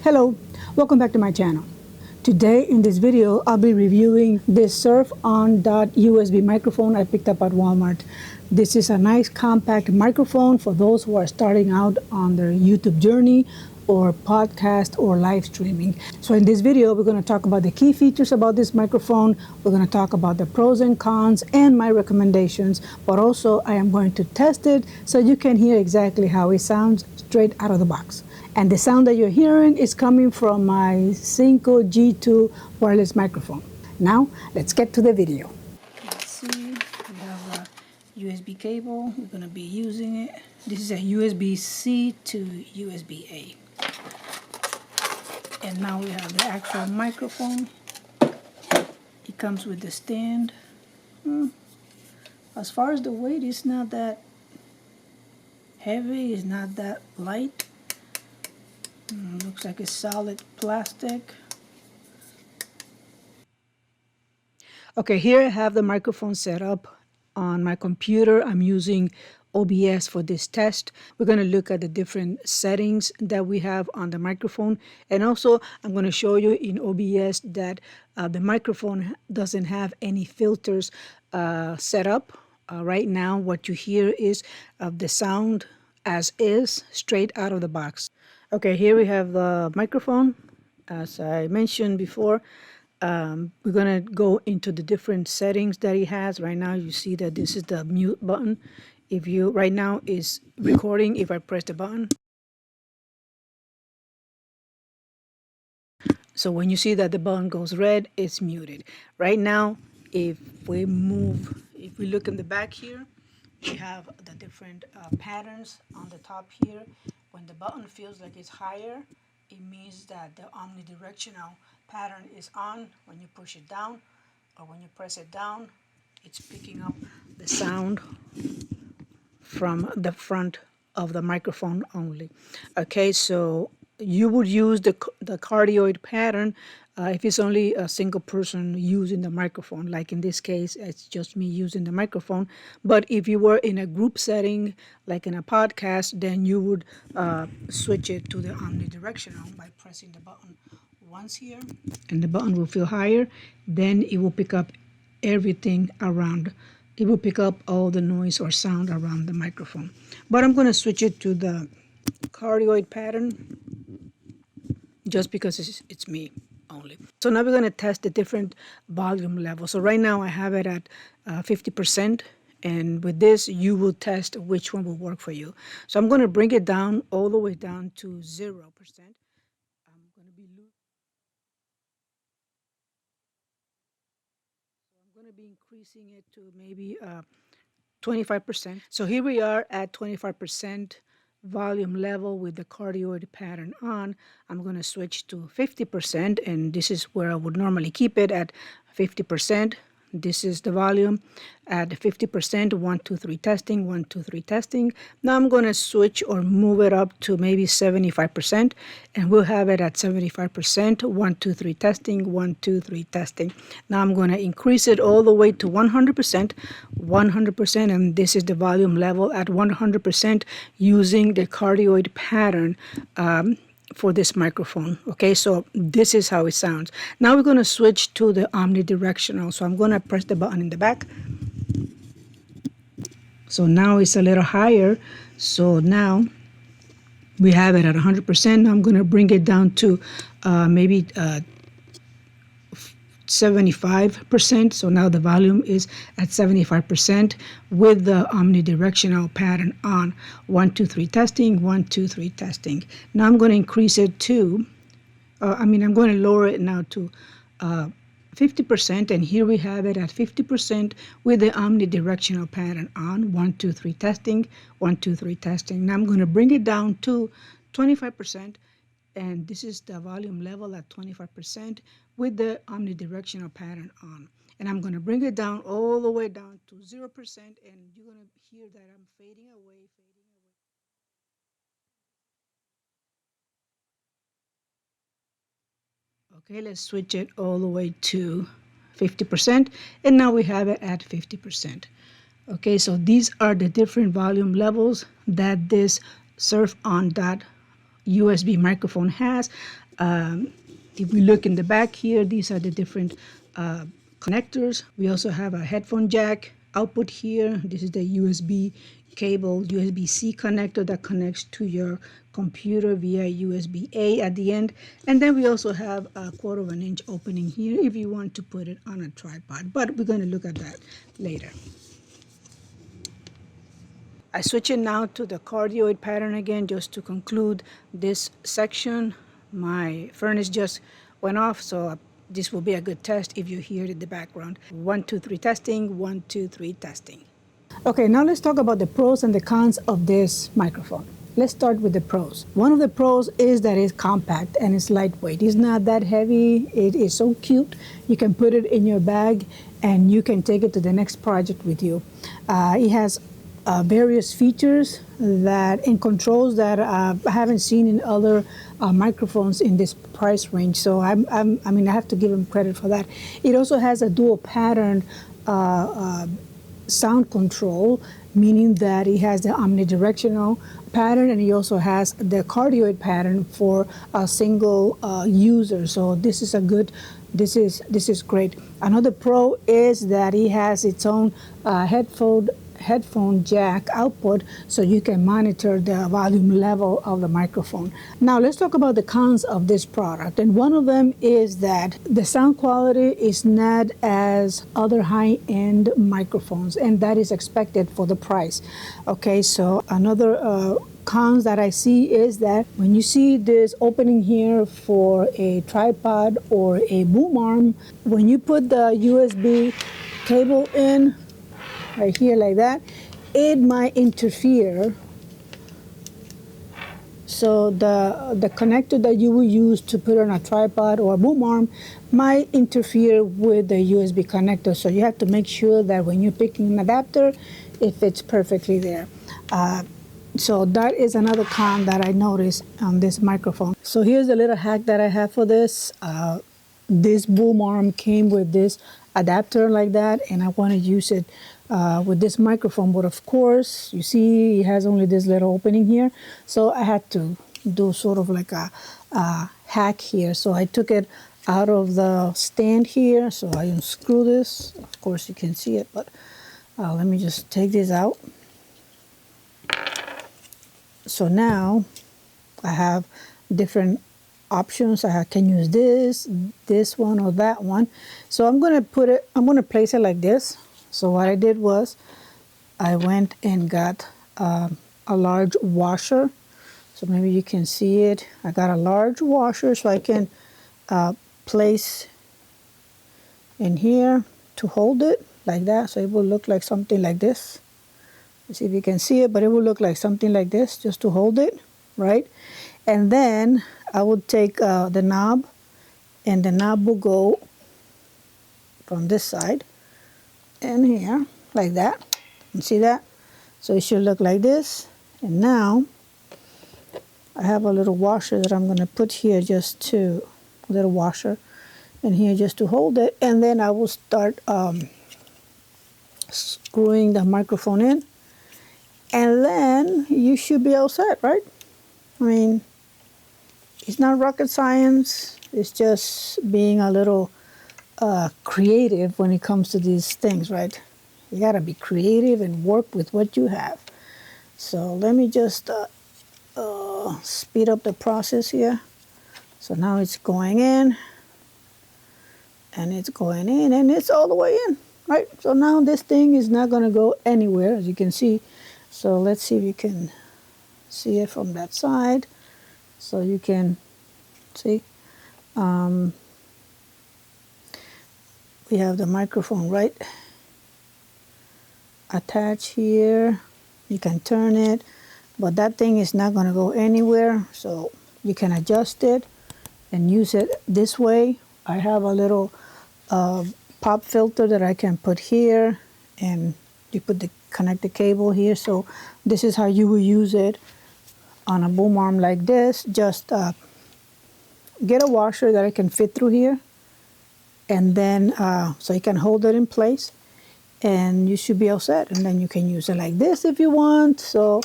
Hello, welcome back to my channel. Today in this video, I'll be reviewing this Surf Onn USB microphone I picked up at Walmart. This is a nice compact microphone for those who are starting out on their YouTube journey or podcast or live streaming. So in this video, we're going to talk about the key features about this microphone. We're going to talk about the pros and cons and my recommendations, but also I am going to test it so you can hear exactly how it sounds straight out of the box. And the sound that you're hearing is coming from my Cinco G2 wireless microphone. Now, let's get to the video. Let's see, we have a USB cable. We're going to be using it. This is a USB-C to USB-A. And now we have the actual microphone. It comes with the stand. As far as the weight, it's not that heavy, it's not that light. Looks like it's solid plastic. Okay, here I have the microphone set up on my computer. I'm using OBS for this test. We're going to look at the different settings that we have on the microphone. And also, I'm going to show you in OBS that the microphone doesn't have any filters set up. Right now, what you hear is the sound as is, straight out of the box. Okay, here we have the microphone. As I mentioned before, we're going to go into the different settings that it has. Right now, you see that this is the mute button. If you, right now is recording, if I press the button. So when you see that the button goes red, it's muted. Right now, if we look in the back here, we have the different patterns on the top here. When the button feels like it's higher, it means that the omnidirectional pattern is on. When you push it down or when you press it down, it's picking up the sound from the front of the microphone only. Okay, so you would use the cardioid pattern if it's only a single person using the microphone. Like in this case, it's just me using the microphone. But if you were in a group setting, like in a podcast, then you would switch it to the omnidirectional by pressing the button once here, and the button will feel higher. Then it will pick up everything around. It will pick up all the noise or sound around the microphone. But I'm going to switch it to the cardioid pattern just because it's me only. So now we're going to test the different volume levels. So right now I have it at 50%. And with this, you will test which one will work for you. So I'm going to bring it down all the way down to 0%. I'm going to be increasing it to maybe 25%. So here we are at 25% volume level with the cardioid pattern on. I'm going to switch to 50%, and this is where I would normally keep it at 50%. This is the volume at 50%, 1, 2, 3 testing, 1, 2, 3 testing. Now I'm going to switch or move it up to maybe 75%, and we'll have it at 75%, 1, 2, 3 testing, 1, 2, 3 testing. Now I'm going to increase it all the way to 100%, and this is the volume level at 100% using the cardioid pattern for this microphone. Okay, so this is how it sounds. Now we're going to switch to the omnidirectional. So I'm going to press the button in the back. So now it's a little higher. So now we have it at 100%. Now I'm going to bring it down to maybe 75%. So now the volume is at 75% with the omnidirectional pattern on. 1, 2, 3 testing, 1, 2, 3 testing. Now I'm going to increase it to, I'm going to lower it now to 50%, and here we have it at 50% with the omnidirectional pattern on. 1, 2, 3 testing, 1, 2, 3 testing. Now I'm going to bring it down to 25%. And this is the volume level at 25% with the omnidirectional pattern on. And I'm going to bring it down all the way down to 0%, and you're going to hear that I'm fading away. Okay, let's switch it all the way to 50%, and now we have it at 50%. Okay, so these are the different volume levels that this Surf Onn USB microphone has. If we look in the back here, these are the different connectors. We also have a headphone jack output here. This is the USB cable, USB-C connector that connects to your computer via USB-A at the end. And then we also have a 1/4 inch opening here if you want to put it on a tripod, but we're going to look at that later. I switch it now to the cardioid pattern again just to conclude this section. My furnace just went off, so this will be a good test if you hear it in the background. 1, 2, 3 testing, 1, 2, 3 testing. Okay, now let's talk about the pros and the cons of this microphone. Let's start with the pros. One of the pros is that it's compact and it's lightweight. It's not that heavy. It is so cute. You can put it in your bag and you can take it to the next project with you. It has various features that and controls that I haven't seen in other microphones in this price range. So I mean, I have to give them credit for that. It also has a dual pattern sound control, meaning that it has the omnidirectional pattern and it also has the cardioid pattern for a single user. So this is a good, this is great. Another pro is that it has its own headphone jack output, so you can monitor the volume level of the microphone. Now let's talk about the cons of this product, and one of them is that the sound quality is not as other high-end microphones, and that is expected for the price. Okay, so another cons that I see is that when you see this opening here for a tripod or a boom arm, when you put the USB cable in right here like that, it might interfere. So the connector that you will use to put on a tripod or a boom arm might interfere with the USB connector. So you have to make sure that when you're picking an adapter, it fits perfectly there. So that is another con that I noticed on this microphone. So here's a little hack that I have for this. This boom arm came with this adapter like that, and I want to use it with this microphone, but of course you see it has only this little opening here, so I had to do sort of like a hack here. So I took it out of the stand here, so I unscrew this. Of course you can see it, but let me just take this out. So now I have different options. I can use this one or that one. So I'm going to place it like this. So what I did was I went and got a large washer. So maybe you can see it. I got a large washer so I can place in here to hold it like that. So it will look like something like this. Let's see if you can see it, but it will look like something like this just to hold it, right? And then I would take the knob, and the knob will go from this side and here like that. You see that? So it should look like this. And now I have a little washer that I'm going to put here, just to a little washer in here just to hold it, and then I will start screwing the microphone in, and then you should be all set, right? I mean, it's not rocket science. It's just being a little creative when it comes to these things, right? You gotta be creative and work with what you have. So let me just speed up the process here. So now it's going in, and it's going in, and it's all the way in, right? So now this thing is not gonna go anywhere, as you can see. So let's see if you can see it from that side. So you can see. We have the microphone right attached here. You can turn it, but that thing is not going to go anywhere. So you can adjust it and use it this way. I have a little pop filter that I can put here, and you connect the cable here. So this is how you will use it on a boom arm like this. Just get a washer that I can fit through here, and then so you can hold it in place, and you should be all set. And then you can use it like this if you want. So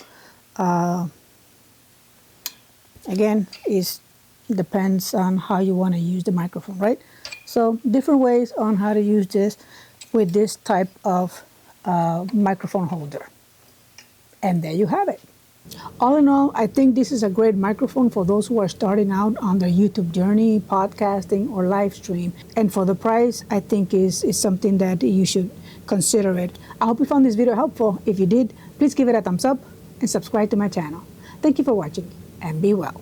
again, it's Depends on how you want to use the microphone, right? So different ways on how to use this with this type of microphone holder. And there you have it. All in all, I think this is a great microphone for those who are starting out on their YouTube journey, podcasting, or live stream. And for the price, I think is something that you should consider it. I hope you found this video helpful. If you did, please give it a thumbs up and subscribe to my channel. Thank you for watching, and be well.